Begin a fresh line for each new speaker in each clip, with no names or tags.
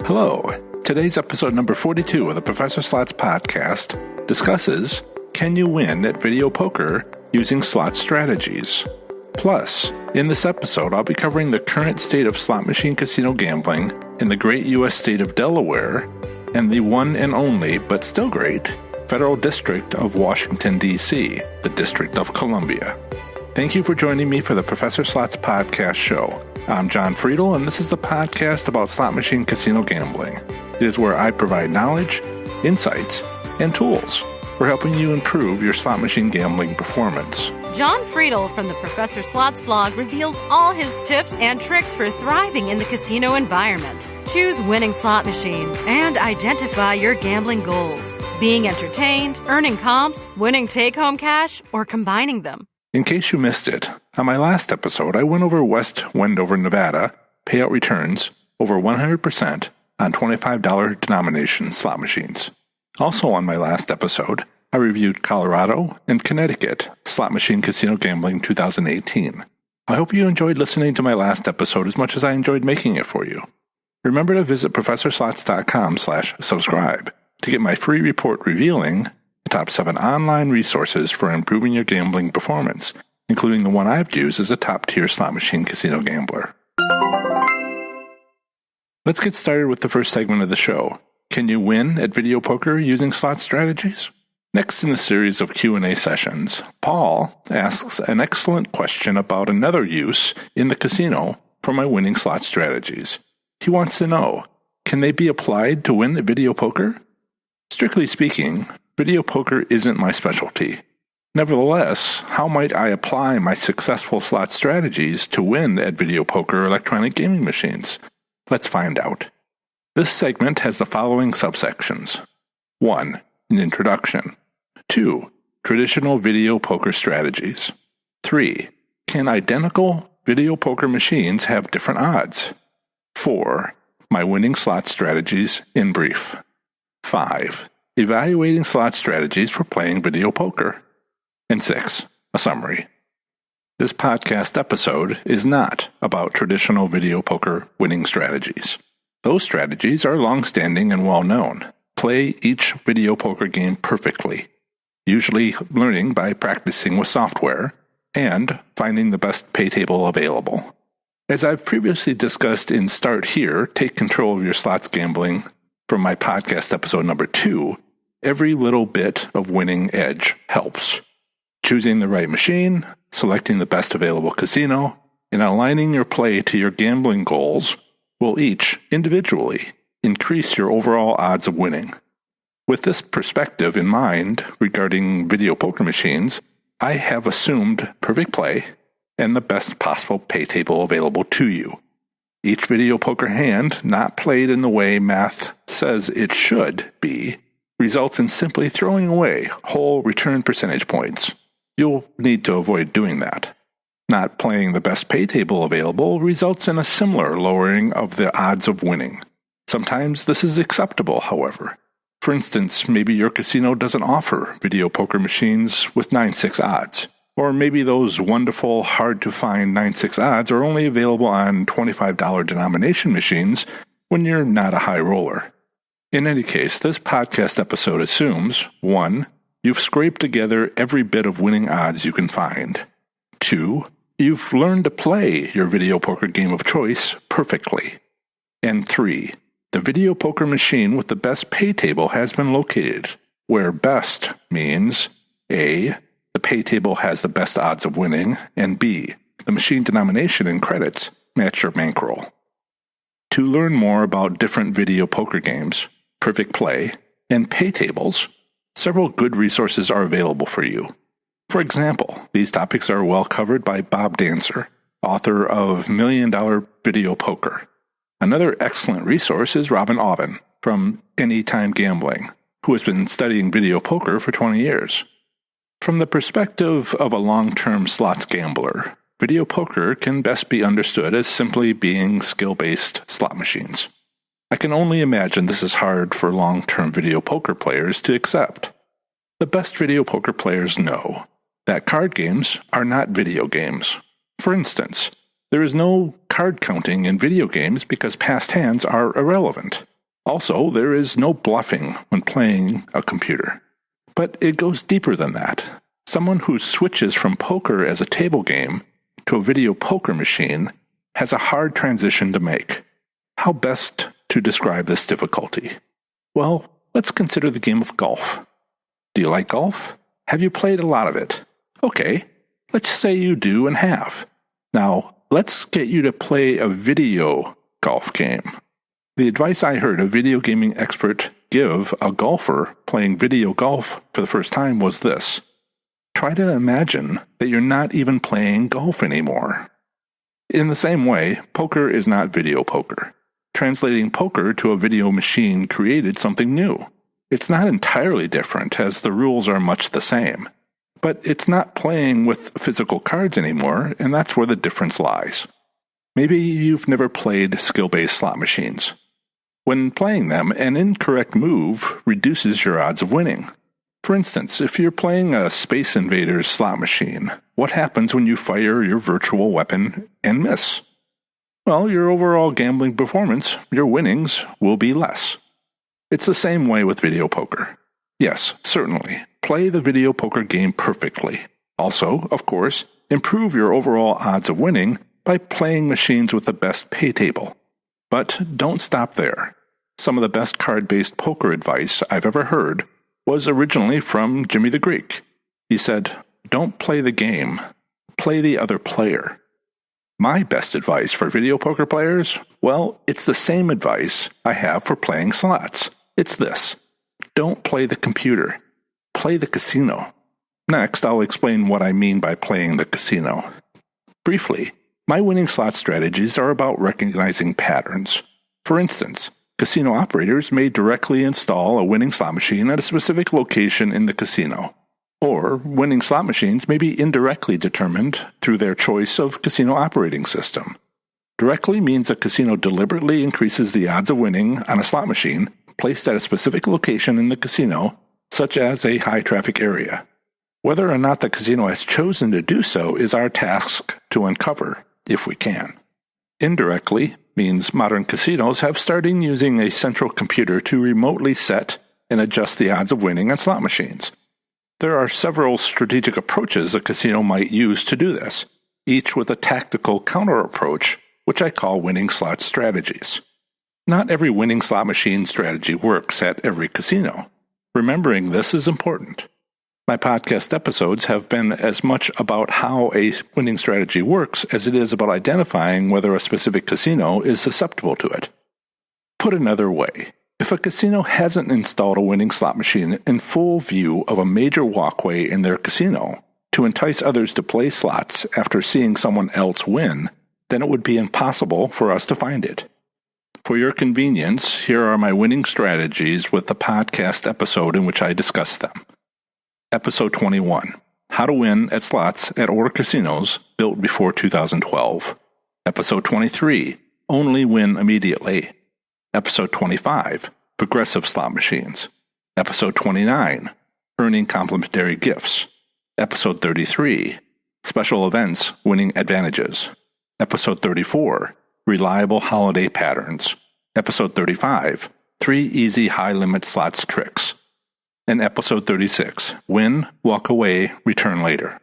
Hello. Today's episode number 42 of the Professor Slots podcast discusses, can you win at video poker using slot strategies? Plus, in this episode, I'll be covering the current state of slot machine casino gambling in the great U.S. state of Delaware and the one and only, but still great, Federal District of Washington, D.C., the District of Columbia. Thank you for joining me for the Professor Slots podcast show. I'm John Friedel, and this is the podcast about slot machine casino gambling. It is where I provide knowledge, insights, and tools for helping you improve your slot machine gambling performance.
John Friedel from the Professor Slots blog reveals all his tips and tricks for thriving in the casino environment. Choose winning slot machines and identify your gambling goals. Being entertained, earning comps, winning take-home cash, or combining them.
In case you missed it, on my last episode, I went over West Wendover, Nevada payout returns over 100% on $25 denomination slot machines. Also on my last episode, I reviewed Colorado and Connecticut slot machine casino gambling 2018. I hope you enjoyed listening to my last episode as much as I enjoyed making it for you. Remember to visit professorslots.com/subscribe to get my free report revealing the top 7 online resources for improving your gambling performance, including the one I've used as a top-tier slot machine casino gambler. Let's get started with the first segment of the show. Can you win at video poker using slot strategies? Next in the series of Q&A sessions, Paul asks an excellent question about another use in the casino for my winning slot strategies. He wants to know, can they be applied to win at video poker? Strictly speaking, video poker isn't my specialty. Nevertheless, how might I apply my successful slot strategies to win at video poker electronic gaming machines? Let's find out. This segment has the following subsections. 1. An introduction. 2. Traditional video poker strategies. 3. Can identical video poker machines have different odds? 4. My winning slot strategies in brief. 5. Evaluating slot strategies for playing video poker. And 6. A summary. This podcast episode is not about traditional video poker winning strategies. Those strategies are long-standing and well-known. Play each video poker game perfectly, usually learning by practicing with software and finding the best pay table available. As I've previously discussed in Start Here, Take Control of Your Slots Gambling from my podcast episode number 2, every little bit of winning edge helps. Choosing the right machine, selecting the best available casino, and aligning your play to your gambling goals will each, individually, increase your overall odds of winning. With this perspective in mind regarding video poker machines, I have assumed perfect play and the best possible pay table available to you. Each video poker hand not played in the way math says it should be results in simply throwing away whole return percentage points. You'll need to avoid doing that. Not playing the best pay table available results in a similar lowering of the odds of winning. Sometimes this is acceptable, however. For instance, maybe your casino doesn't offer video poker machines with 9-6 odds. Or maybe those wonderful, hard-to-find 9-6 odds are only available on $25 denomination machines when you're not a high roller. In any case, this podcast episode assumes, 1. You've scraped together every bit of winning odds you can find. 2. You've learned to play your video poker game of choice perfectly. And 3. The video poker machine with the best pay table has been located, where best means A. The pay table has the best odds of winning, and B. The machine denomination and credits match your bankroll. To learn more about different video poker games, perfect play, and pay tables, several good resources are available for you. For example, these topics are well covered by Bob Dancer, author of $1 Million Video Poker. Another excellent resource is Robin Aubin from Anytime Gambling, who has been studying video poker for 20 years. From the perspective of a long-term slots gambler, video poker can best be understood as simply being skill-based slot machines. I can only imagine this is hard for long-term video poker players to accept. The best video poker players know that card games are not video games. For instance, there is no card counting in video games because past hands are irrelevant. Also, there is no bluffing when playing a computer. But it goes deeper than that. Someone who switches from poker as a table game to a video poker machine has a hard transition to make. How best to describe this difficulty? Well, let's consider the game of golf. Do you like golf? Have you played a lot of it? Okay, let's say you do and have. Now, let's get you to play a video golf game. The advice I heard a video gaming expert give a golfer playing video golf for the first time was this: try to imagine that you're not even playing golf anymore. In the same way, poker is not video poker. Translating poker to a video machine created something new. It's not entirely different, as the rules are much the same. But it's not playing with physical cards anymore, and that's where the difference lies. Maybe you've never played skill-based slot machines. When playing them, an incorrect move reduces your odds of winning. For instance, if you're playing a Space Invaders slot machine, what happens when you fire your virtual weapon and miss? Well, your overall gambling performance, your winnings, will be less. It's the same way with video poker. Yes, certainly, play the video poker game perfectly. Also, of course, improve your overall odds of winning by playing machines with the best pay table. But don't stop there. Some of the best card-based poker advice I've ever heard was originally from Jimmy the Greek. He said, "Don't play the game, play the other player." My best advice for video poker players? Well, it's the same advice I have for playing slots. It's this: don't play the computer, play the casino. Next, I'll explain what I mean by playing the casino. Briefly, my winning slot strategies are about recognizing patterns. For instance, casino operators may directly install a winning slot machine at a specific location in the casino. Or, winning slot machines may be indirectly determined through their choice of casino operating system. Directly means a casino deliberately increases the odds of winning on a slot machine placed at a specific location in the casino, such as a high-traffic area. Whether or not the casino has chosen to do so is our task to uncover, if we can. Indirectly means modern casinos have started using a central computer to remotely set and adjust the odds of winning on slot machines. There are several strategic approaches a casino might use to do this, each with a tactical counter-approach, which I call winning slot strategies. Not every winning slot machine strategy works at every casino. Remembering this is important. My podcast episodes have been as much about how a winning strategy works as it is about identifying whether a specific casino is susceptible to it. Put another way, if a casino hasn't installed a winning slot machine in full view of a major walkway in their casino to entice others to play slots after seeing someone else win, then it would be impossible for us to find it. For your convenience, here are my winning strategies with the podcast episode in which I discuss them. Episode 21, How to Win at Slots at Older Casinos Built Before 2012. Episode 23, Only Win Immediately. Episode 25, Progressive Slot Machines. Episode 29, Earning Complimentary Gifts. Episode 33, Special Events Winning Advantages. Episode 34, Reliable Holiday Patterns. Episode 35, 3 Easy High-Limit Slots Tricks. And Episode 36, Win, Walk Away, Return Later.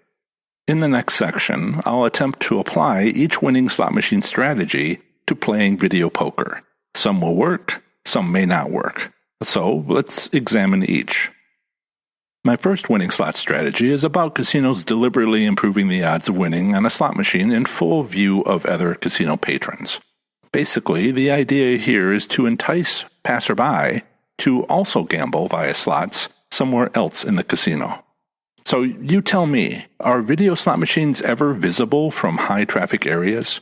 In the next section, I'll attempt to apply each winning slot machine strategy to playing video poker. Some will work, some may not work. So let's examine each. My first winning slot strategy is about casinos deliberately improving the odds of winning on a slot machine in full view of other casino patrons. Basically, the idea here is to entice passerby to also gamble via slots somewhere else in the casino. So you tell me, are video slot machines ever visible from high-traffic areas?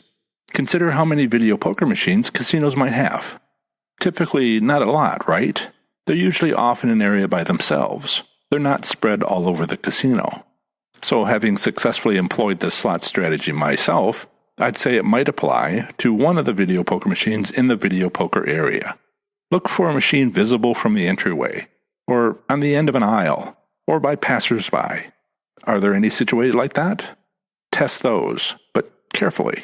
Consider how many video poker machines casinos might have. Typically not a lot, right? They're usually off in an area by themselves. They're not spread all over the casino. So having successfully employed this slot strategy myself, I'd say it might apply to one of the video poker machines in the video poker area. Look for a machine visible from the entryway, or on the end of an aisle, or by passers-by. Are there any situated like that? Test those, but carefully.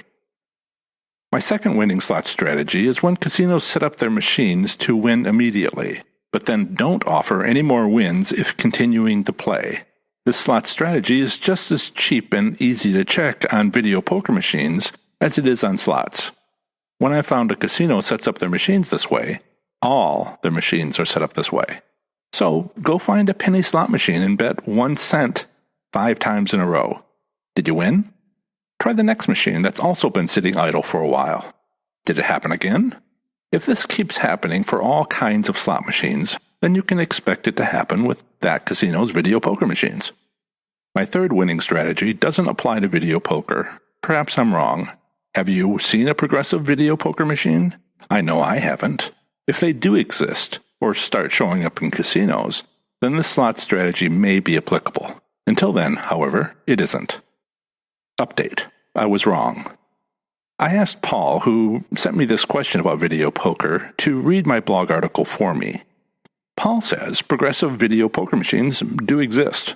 My second winning slot strategy is when casinos set up their machines to win immediately, but then don't offer any more wins if continuing to play. This slot strategy is just as cheap and easy to check on video poker machines as it is on slots. When I found a casino sets up their machines this way, all their machines are set up this way. So go find a penny slot machine and bet 1 cent 5 times in a row. Did you win? Try the next machine that's also been sitting idle for a while. Did it happen again? If this keeps happening for all kinds of slot machines, then you can expect it to happen with that casino's video poker machines. My third winning strategy doesn't apply to video poker. Perhaps I'm wrong. Have you seen a progressive video poker machine? I know I haven't. If they do exist, or start showing up in casinos, then this slot strategy may be applicable. Until then, however, it isn't. Update. I was wrong. I asked Paul, who sent me this question about video poker, to read my blog article for me. Paul says progressive video poker machines do exist.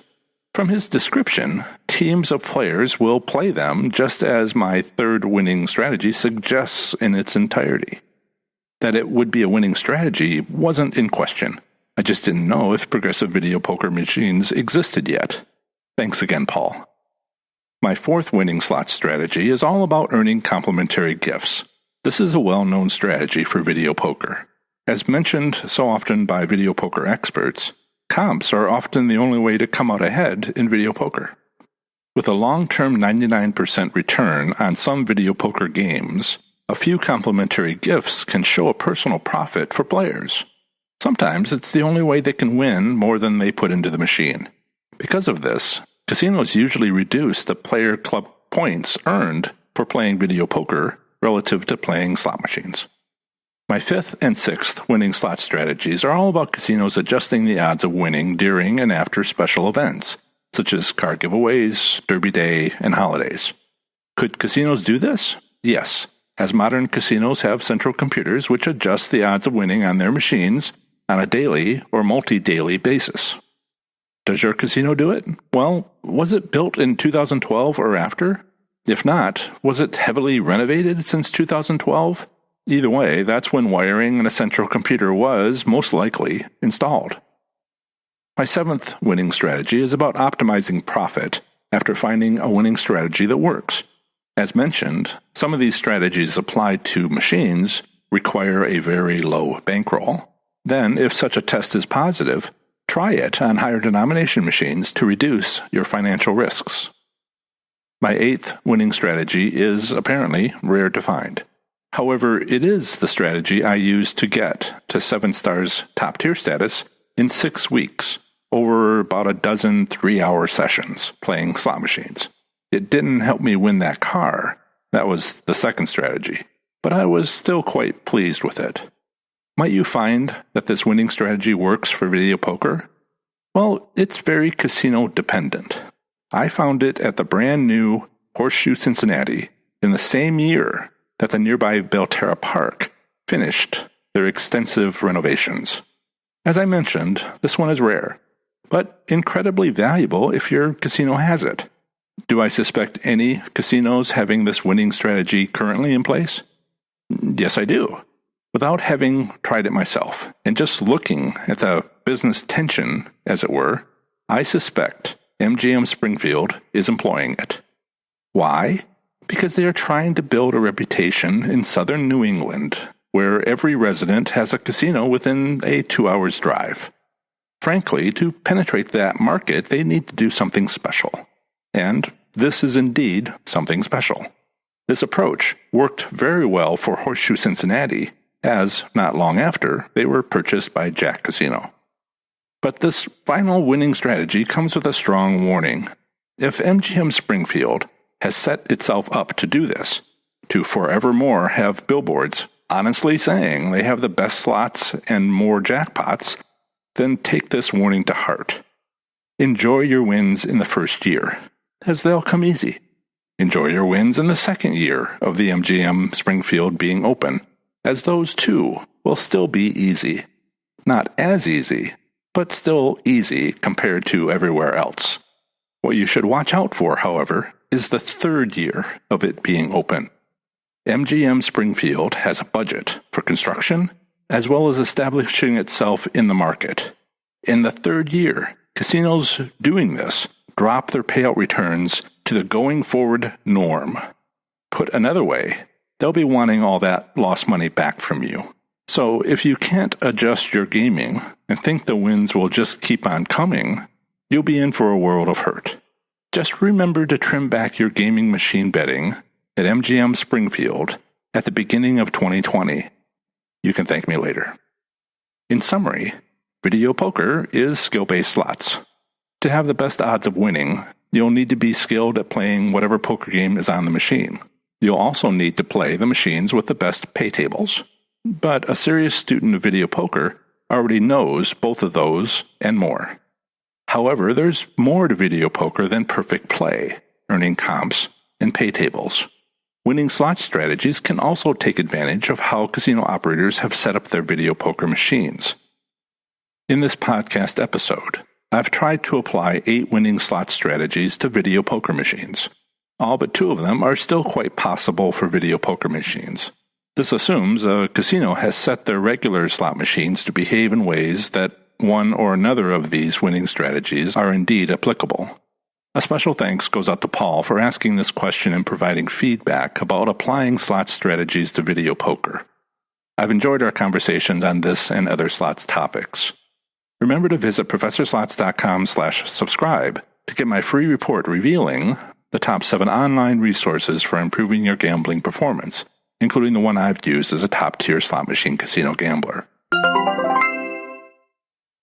From his description, teams of players will play them just as my third winning strategy suggests in its entirety. That it would be a winning strategy wasn't in question. I just didn't know if progressive video poker machines existed yet. Thanks again, Paul. My fourth winning slot strategy is all about earning complimentary gifts. This is a well-known strategy for video poker. As mentioned so often by video poker experts, comps are often the only way to come out ahead in video poker. With a long-term 99% return on some video poker games, a few complimentary gifts can show a personal profit for players. Sometimes it's the only way they can win more than they put into the machine. Because of this, casinos usually reduce the player club points earned for playing video poker relative to playing slot machines. My fifth and sixth winning slot strategies are all about casinos adjusting the odds of winning during and after special events, such as car giveaways, Derby Day, and holidays. Could casinos do this? Yes, as modern casinos have central computers which adjust the odds of winning on their machines on a daily or multi-daily basis. Does your casino do it? Well, was it built in 2012 or after? If not, was it heavily renovated since 2012? Either way, that's when wiring and a central computer was, most likely, installed. My seventh winning strategy is about optimizing profit after finding a winning strategy that works. As mentioned, some of these strategies applied to machines require a very low bankroll. Then, if such a test is positive, try it on higher denomination machines to reduce your financial risks. My eighth winning strategy is apparently rare to find. However, it is the strategy I used to get to 7 stars top tier status in 6 weeks, over about a dozen 3-hour sessions playing slot machines. It didn't help me win that car. That was the second strategy, but I was still quite pleased with it. Might you find that this winning strategy works for video poker? Well, it's very casino dependent. I found it at the brand new Horseshoe Cincinnati in the same year that the nearby Belterra Park finished their extensive renovations. As I mentioned, this one is rare, but incredibly valuable if your casino has it. Do I suspect any casinos having this winning strategy currently in place? Yes, I do. Without having tried it myself, and just looking at the business tension, as it were, I suspect MGM Springfield is employing it. Why? Because they are trying to build a reputation in southern New England, where every resident has a casino within a 2 hours drive. Frankly, to penetrate that market, they need to do something special. And this is indeed something special. This approach worked very well for Horseshoe Cincinnati, as, not long after, they were purchased by Jack Casino. But this final winning strategy comes with a strong warning. If MGM Springfield has set itself up to do this, to forevermore have billboards honestly saying they have the best slots and more jackpots, then take this warning to heart. Enjoy your wins in the first year, as they'll come easy. Enjoy your wins in the second year of the MGM Springfield being open, as those too will still be easy. Not as easy, but still easy compared to everywhere else. What you should watch out for, however, is the third year of it being open. MGM Springfield has a budget for construction as well as establishing itself in the market. In the third year, casinos doing this drop their payout returns to the going forward norm. Put another way, they'll be wanting all that lost money back from you. So if you can't adjust your gaming and think the wins will just keep on coming, you'll be in for a world of hurt. Just remember to trim back your gaming machine betting at MGM Springfield at the beginning of 2020. You can thank me later. In summary, video poker is skill-based slots. To have the best odds of winning, you'll need to be skilled at playing whatever poker game is on the machine. You'll also need to play the machines with the best pay tables. But a serious student of video poker already knows both of those and more. However, there's more to video poker than perfect play, earning comps, and pay tables. Winning slot strategies can also take advantage of how casino operators have set up their video poker machines. In this podcast episode, I've tried to apply 8 winning slot strategies to video poker machines. All but 2 of them are still quite possible for video poker machines. This assumes a casino has set their regular slot machines to behave in ways that one or another of these winning strategies are indeed applicable. A special thanks goes out to Paul for asking this question and providing feedback about applying slot strategies to video poker. I've enjoyed our conversations on this and other slots topics. Remember to visit ProfessorSlots.com/subscribe to get my free report revealing the top 7 online resources for improving your gambling performance, including the one I've used as a top-tier slot machine casino gambler.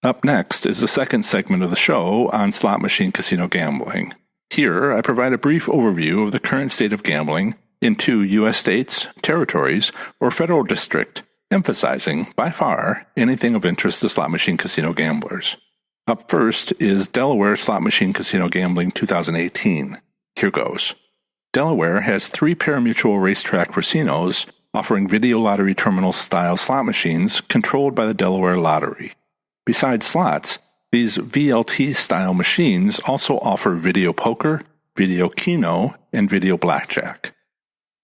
Up next is the second segment of the show on slot machine casino gambling. Here, I provide a brief overview of the current state of gambling in 2 U.S. states, territories, or federal district, emphasizing, by far, anything of interest to slot machine casino gamblers. Up first is Delaware Slot Machine Casino Gambling 2018. Here goes. Delaware has 3 pari-mutuel racetrack casinos offering video lottery terminal-style slot machines controlled by the Delaware Lottery. Besides slots, these VLT-style machines also offer video poker, video keno, and video blackjack.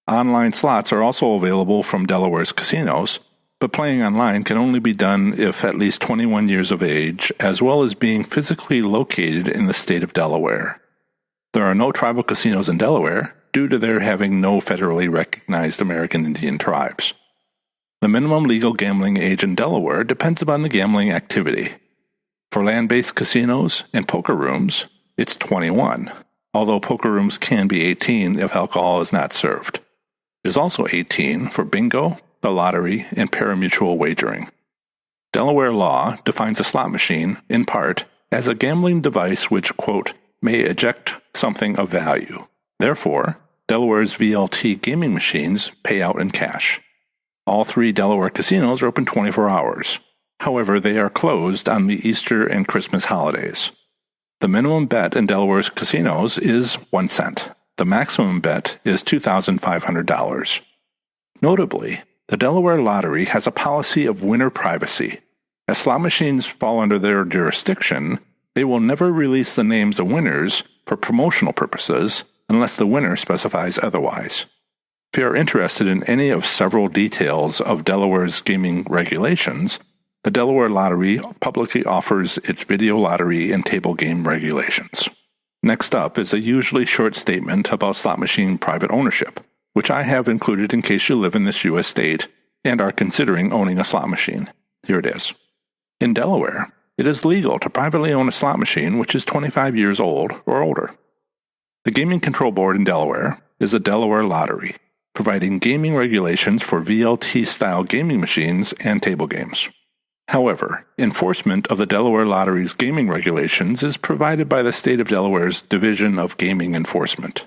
Online slots are also available from Delaware's casinos, but playing online can only be done if at least 21 years of age, as well as being physically located in the state of Delaware. There are no tribal casinos in Delaware due to their having no federally recognized American Indian tribes. The minimum legal gambling age in Delaware depends upon the gambling activity. For land-based casinos and poker rooms, it's 21, although poker rooms can be 18 if alcohol is not served. It is also 18 for bingo, the lottery, and pari-mutuel wagering. Delaware law defines a slot machine, in part, as a gambling device which, quote, may eject something of value. Therefore, Delaware's VLT gaming machines pay out in cash. All 3 Delaware casinos are open 24 hours. However, they are closed on the Easter and Christmas holidays. The minimum bet in Delaware's casinos is 1 cent. The maximum bet is $2,500. Notably, the Delaware Lottery has a policy of winner privacy. As slot machines fall under their jurisdiction, they will never release the names of winners for promotional purposes unless the winner specifies otherwise. If you are interested in any of several details of Delaware's gaming regulations, the Delaware Lottery publicly offers its video lottery and table game regulations. Next up is a usually short statement about slot machine private ownership, which I have included in case you live in this U.S. state and are considering owning a slot machine. Here it is. In Delaware, it is legal to privately own a slot machine which is 25 years old or older. The Gaming Control Board in Delaware is the Delaware Lottery, providing gaming regulations for VLT-style gaming machines and table games. However, enforcement of the Delaware Lottery's gaming regulations is provided by the state of Delaware's Division of Gaming Enforcement.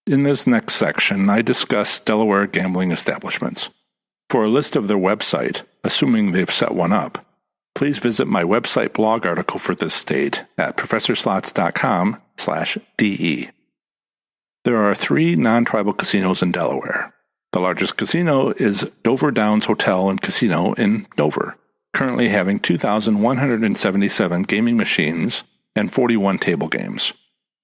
In this next section, I discuss Delaware gambling establishments. For a list of their website, assuming they've set one up, please visit my website blog article for this state at ProfessorSlots.com/DE. There are 3 non-tribal casinos in Delaware. The largest casino is Dover Downs Hotel and Casino in Dover, currently having 2,177 gaming machines and 41 table games.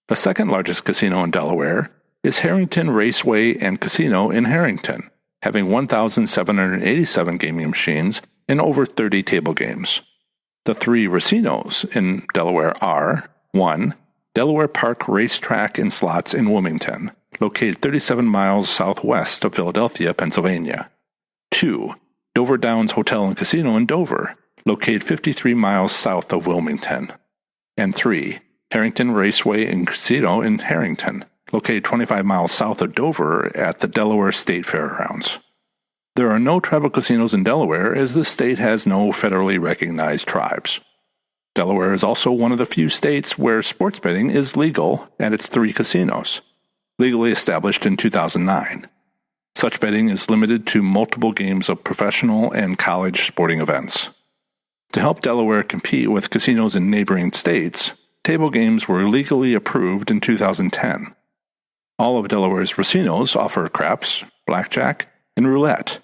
The second largest casino in Delaware is Harrington Raceway and Casino in Harrington, having 1,787 gaming machines and over 30 table games. The 3 racinos in Delaware are 1. Delaware Park Racetrack and Slots in Wilmington, located 37 miles southwest of Philadelphia, Pennsylvania. 2. Dover Downs Hotel and Casino in Dover, located 53 miles south of Wilmington. And 3. Harrington Raceway and Casino in Harrington, located 25 miles south of Dover at the Delaware State Fairgrounds. There are no tribal casinos in Delaware, as the state has no federally recognized tribes. Delaware is also one of the few states where sports betting is legal at its 3 casinos, legally established in 2009. Such betting is limited to multiple games of professional and college sporting events. To help Delaware compete with casinos in neighboring states, table games were legally approved in 2010. All of Delaware's racinos offer craps, blackjack, and roulette.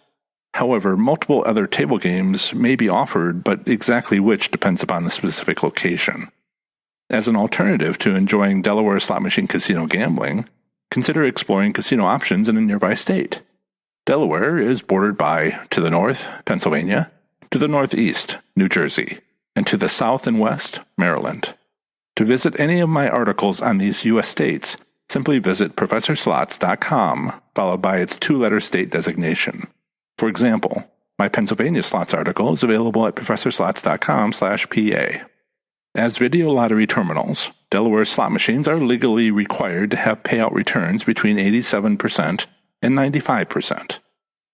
However, multiple other table games may be offered, but exactly which depends upon the specific location. As an alternative to enjoying Delaware slot machine casino gambling, consider exploring casino options in a nearby state. Delaware is bordered by, to the north, Pennsylvania, to the northeast, New Jersey, and to the south and west, Maryland. To visit any of my articles on these U.S. states, simply visit ProfessorSlots.com, followed by its 2-letter state designation. For example, my Pennsylvania slots article is available at ProfessorSlots.com/PA. As video lottery terminals, Delaware slot machines are legally required to have payout returns between 87% and 95%.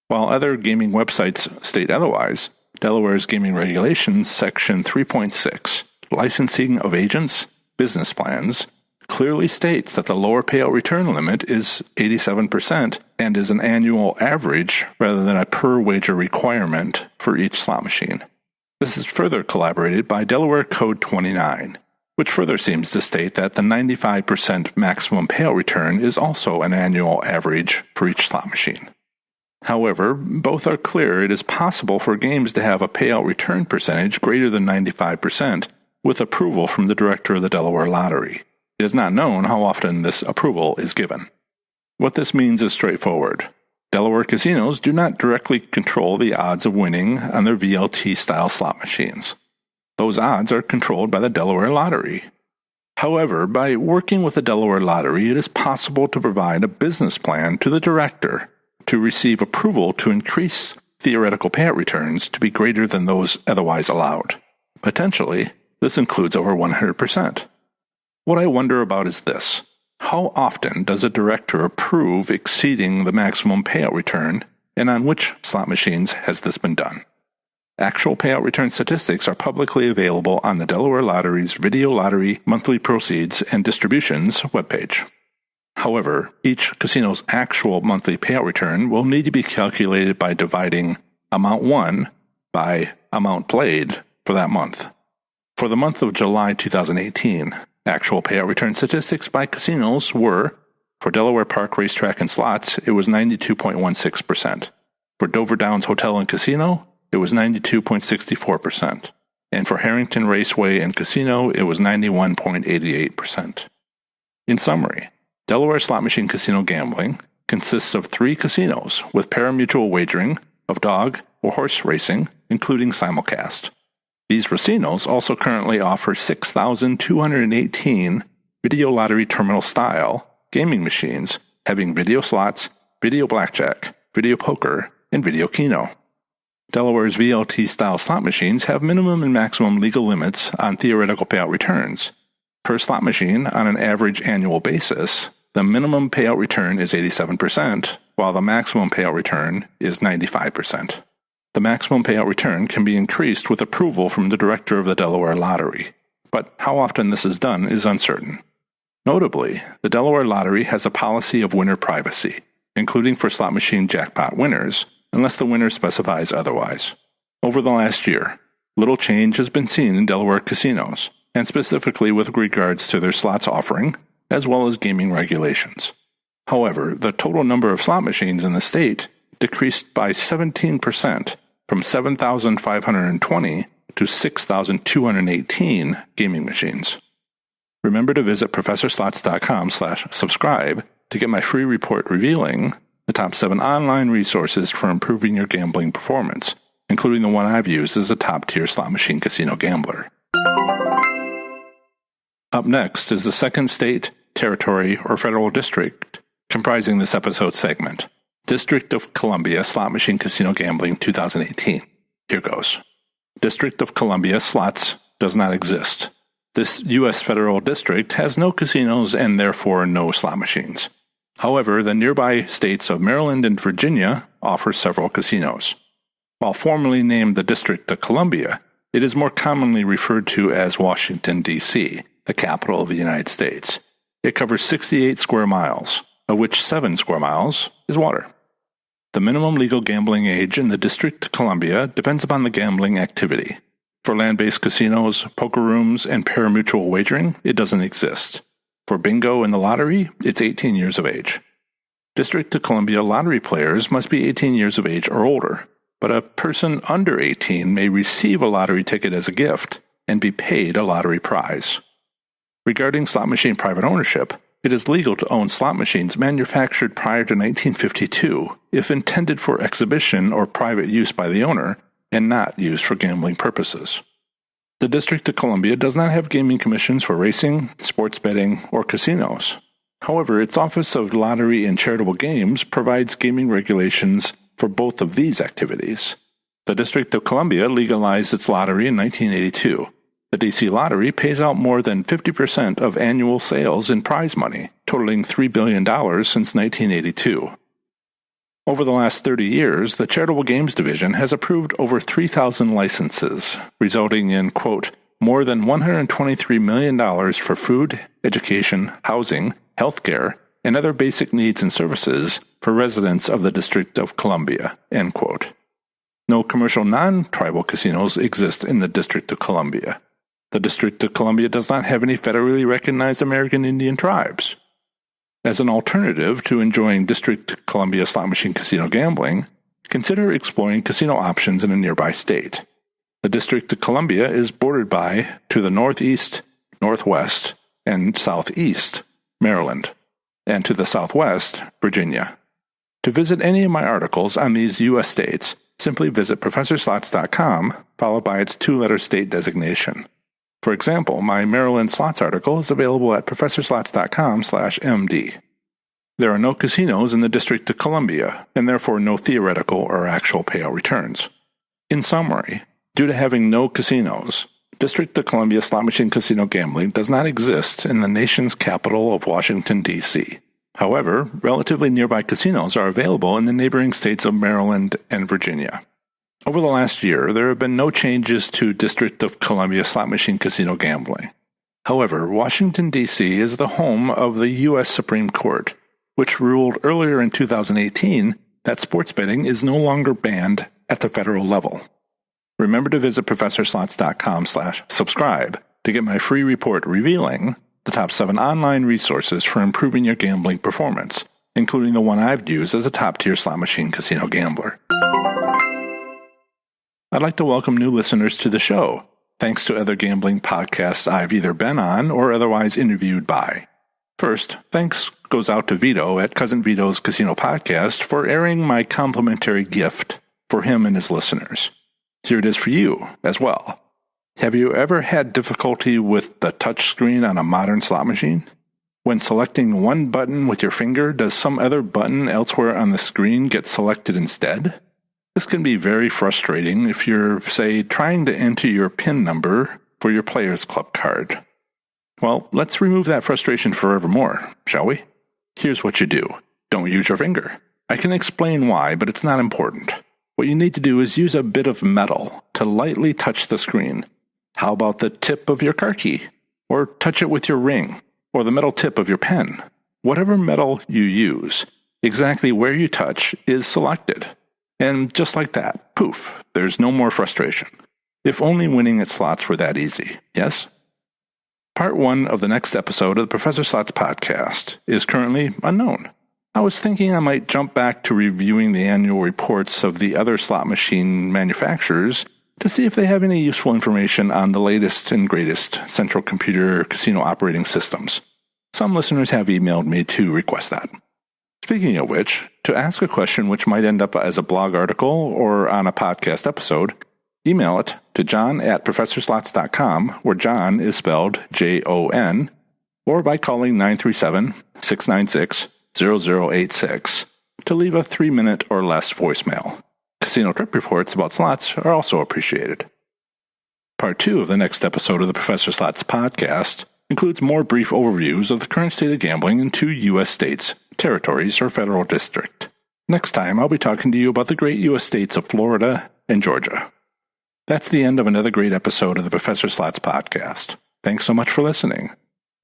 While other gaming websites state otherwise, Delaware's Gaming Regulations Section 3.6, Licensing of Agents, Business Plans, clearly states that the lower payout return limit is 87% and is an annual average rather than a per-wager requirement for each slot machine. This is further corroborated by Delaware Code 29, which further seems to state that the 95% maximum payout return is also an annual average for each slot machine. However, both are clear it is possible for games to have a payout return percentage greater than 95% with approval from the director of the Delaware Lottery. It is not known how often this approval is given. What this means is straightforward. Delaware casinos do not directly control the odds of winning on their VLT-style slot machines. Those odds are controlled by the Delaware Lottery. However, by working with the Delaware Lottery, it is possible to provide a business plan to the director to receive approval to increase theoretical payout returns to be greater than those otherwise allowed. Potentially, this includes over 100%. What I wonder about is this. How often does a director approve exceeding the maximum payout return, and on which slot machines has this been done? Actual payout return statistics are publicly available on the Delaware Lottery's Video Lottery Monthly Proceeds and Distributions webpage. However, each casino's actual monthly payout return will need to be calculated by dividing amount won by amount played for that month. For the month of July 2018, actual payout return statistics by casinos were, for Delaware Park Racetrack and Slots, it was 92.16%. For Dover Downs Hotel and Casino, it was 92.64%. And for Harrington Raceway and Casino, it was 91.88%. In summary, Delaware slot machine casino gambling consists of 3 casinos with pari-mutuel wagering of dog or horse racing, including simulcast. These racinos also currently offer 6,218 video lottery terminal-style gaming machines having video slots, video blackjack, video poker, and video keno. Delaware's VLT-style slot machines have minimum and maximum legal limits on theoretical payout returns. Per slot machine, on an average annual basis, the minimum payout return is 87%, while the maximum payout return is 95%. The maximum payout return can be increased with approval from the director of the Delaware Lottery, but how often this is done is uncertain. Notably, the Delaware Lottery has a policy of winner privacy, including for slot machine jackpot winners, unless the winner specifies otherwise. Over the last year, little change has been seen in Delaware casinos, and specifically with regards to their slots offering, as well as gaming regulations. However, the total number of slot machines in the state decreased by 17%, from 7,520 to 6,218 gaming machines. Remember to visit ProfessorSlots.com/subscribe to get my free report revealing the top 7 online resources for improving your gambling performance, including the one I've used as a top-tier slot machine casino gambler. Up next is the second state, territory, or federal district comprising this episode segment, District of Columbia Slot Machine Casino Gambling 2018. Here goes. District of Columbia slots does not exist. This U.S. federal district has no casinos and therefore no slot machines. However, the nearby states of Maryland and Virginia offer several casinos. While formerly named the District of Columbia, it is more commonly referred to as Washington, D.C., the capital of the United States. It covers 68 square miles, of which 7 square miles is water. The minimum legal gambling age in the District of Columbia depends upon the gambling activity. For land-based casinos, poker rooms, and pari-mutuel wagering, it doesn't exist. For bingo and the lottery, it's 18 years of age. District of Columbia lottery players must be 18 years of age or older, but a person under 18 may receive a lottery ticket as a gift and be paid a lottery prize. Regarding slot machine private ownership, it is legal to own slot machines manufactured prior to 1952 if intended for exhibition or private use by the owner and not used for gambling purposes. The District of Columbia does not have gaming commissions for racing, sports betting, or casinos. However, its Office of Lottery and Charitable Games provides gaming regulations for both of these activities. The District of Columbia legalized its lottery in 1982. The D.C. Lottery pays out more than 50% of annual sales in prize money, totaling $3 billion since 1982. Over the last 30 years, the Charitable Games Division has approved over 3,000 licenses, resulting in, quote, more than $123 million for food, education, housing, healthcare, and other basic needs and services for residents of the District of Columbia, end quote. No commercial non-tribal casinos exist in the District of Columbia. The District of Columbia does not have any federally recognized American Indian tribes. As an alternative to enjoying District of Columbia slot machine casino gambling, consider exploring casino options in a nearby state. The District of Columbia is bordered by, to the northeast, northwest, and southeast, Maryland, and to the southwest, Virginia. To visit any of my articles on these U.S. states, simply visit ProfessorSlots.com, followed by its 2-letter state designation. For example, my Maryland slots article is available at ProfessorSlots.com/MD. There are no casinos in the District of Columbia, and therefore no theoretical or actual payout returns. In summary, due to having no casinos, District of Columbia slot machine casino gambling does not exist in the nation's capital of Washington, D.C. However, relatively nearby casinos are available in the neighboring states of Maryland and Virginia. Over the last year, there have been no changes to District of Columbia slot machine casino gambling. However, Washington, D.C. is the home of the U.S. Supreme Court, which ruled earlier in 2018 that sports betting is no longer banned at the federal level. Remember to visit ProfessorSlots.com/subscribe to get my free report revealing the top 7 online resources for improving your gambling performance, including the one I've used as a top-tier slot machine casino gambler. I'd like to welcome new listeners to the show, thanks to other gambling podcasts I've either been on or otherwise interviewed by. First, thanks goes out to Vito at Cousin Vito's Casino Podcast for airing my complimentary gift for him and his listeners. Here it is for you as well. Have you ever had difficulty with the touch screen on a modern slot machine? When selecting one button with your finger, does some other button elsewhere on the screen get selected instead? This can be very frustrating if you're, say, trying to enter your PIN number for your Players Club card. Well, let's remove that frustration forevermore, shall we? Here's what you do. Don't use your finger. I can explain why, but it's not important. What you need to do is use a bit of metal to lightly touch the screen. How about the tip of your car key? Or touch it with your ring, or the metal tip of your pen. Whatever metal you use, exactly where you touch is selected. And just like that, poof, there's no more frustration. If only winning at slots were that easy, yes? Part 1 of the next episode of the Professor Slots podcast is currently unknown. I was thinking I might jump back to reviewing the annual reports of the other slot machine manufacturers to see if they have any useful information on the latest and greatest central computer casino operating systems. Some listeners have emailed me to request that. Speaking of which, to ask a question which might end up as a blog article or on a podcast episode, email it to john@professorslots.com, where John is spelled Jon, or by calling 937-696-0086 to leave a 3-minute or less voicemail. Casino trip reports about slots are also appreciated. Part 2 of the next episode of the Professor Slots podcast includes more brief overviews of the current state of gambling in 2 U.S. states, territories, or federal district. Next time, I'll be talking to you about the great U.S. states of Florida and Georgia. That's the end of another great episode of the Professor Slots podcast. Thanks so much for listening.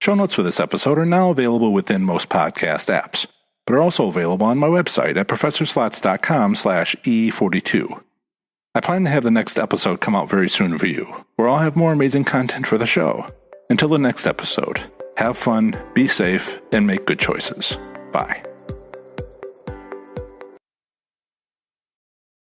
Show notes for this episode are now available within most podcast apps, but are also available on my website at professorslots.com/E42. I plan to have the next episode come out very soon for you, where I'll have more amazing content for the show. Until the next episode, have fun, be safe, and make good choices. Bye.